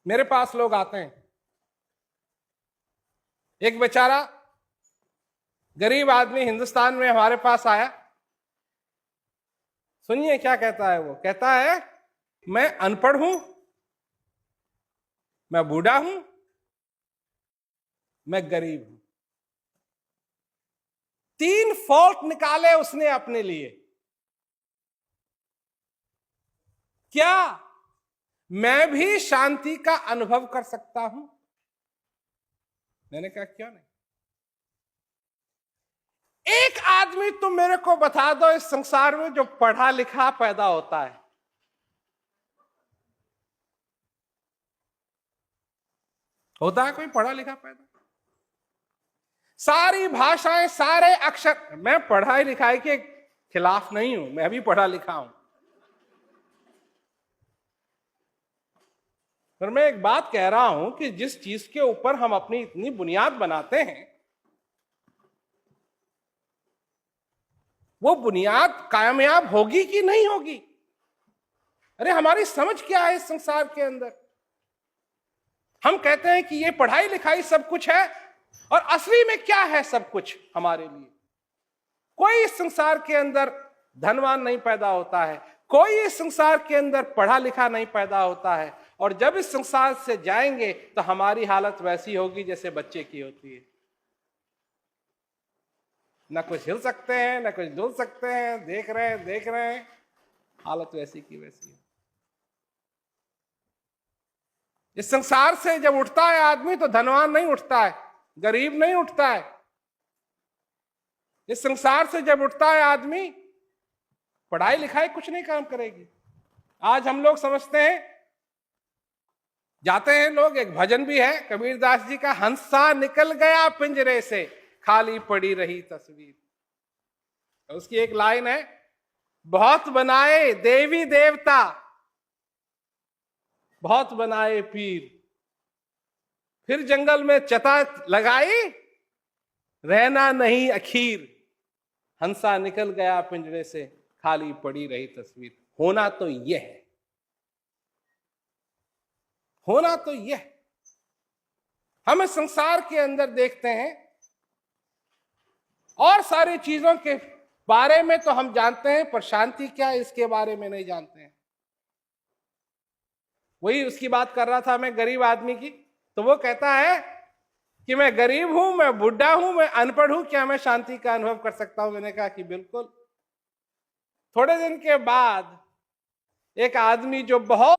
मेरे पास लोग आते हैं, एक बेचारा गरीब आदमी हिंदुस्तान में हमारे पास आया। सुनिए क्या कहता है। वो कहता है मैं अनपढ़ हूं, मैं बूढ़ा हूं, मैं गरीब हूं। 3 फॉल्ट निकाले उसने अपने लिए। क्या मैं भी शांति का अनुभव कर सकता हूं? मैंने कहा क्यों नहीं। एक आदमी तुम मेरे को बता दो इस संसार में जो पढ़ा लिखा पैदा होता है। होता है कोई पढ़ा लिखा पैदा? सारी भाषाएं, सारे अक्षर। मैं पढ़ाई लिखाई के खिलाफ नहीं हूं, मैं भी पढ़ा लिखा हूं, पर मैं एक बात कह रहा हूं कि जिस चीज के ऊपर हम अपनी इतनी बुनियाद बनाते हैं, वो बुनियाद कामयाब होगी कि नहीं होगी? अरे हमारी समझ क्या है इस संसार के अंदर? हम कहते हैं कि ये पढ़ाई लिखाई सब कुछ है, और असली में क्या है सब कुछ हमारे लिए? कोई इस संसार के अंदर धनवान नहीं पैदा होता है, कोई इस संसार के अंदर पढ़ा लिखा नहीं पैदा होता है, और जब इस संसार से जाएंगे तो हमारी हालत वैसी होगी जैसे बच्चे की होती है। ना कुछ हिल सकते हैं, ना कुछ डुल सकते हैं, देख रहे हैं, हालत वैसी की वैसी है। इस संसार से जब उठता है आदमी तो धनवान नहीं उठता है, गरीब नहीं उठता है। इस संसार से जब उठता है आदमी, पढ़ाई लिखाई कुछ नहीं काम करेगी। आज हम लोग समझते हैं, जाते हैं लोग, एक भजन भी है कबीरदास जी का, हंसा निकल गया पिंजरे से, खाली पड़ी रही तस्वीर। तो उसकी एक लाइन है, बहुत बनाए देवी देवता, बहुत बनाए पीर, फिर जंगल में चता लगाई, रहना नहीं अखीर, हंसा निकल गया पिंजरे से, खाली पड़ी रही तस्वीर। होना तो यह है, होना तो यह है। हम इस संसार के अंदर देखते हैं, और सारी चीजों के बारे में तो हम जानते हैं, पर शांति क्या है इसके बारे में नहीं जानते हैं। वही उसकी बात कर रहा था मैं, गरीब आदमी की। तो वो कहता है कि मैं गरीब हूं, मैं बुढ़ा हूं, मैं अनपढ़ हूं, क्या मैं शांति का अनुभव कर सकता हूं? मैंने कहा कि बिल्कुल। थोड़े दिन के बाद एक आदमी जो बहुत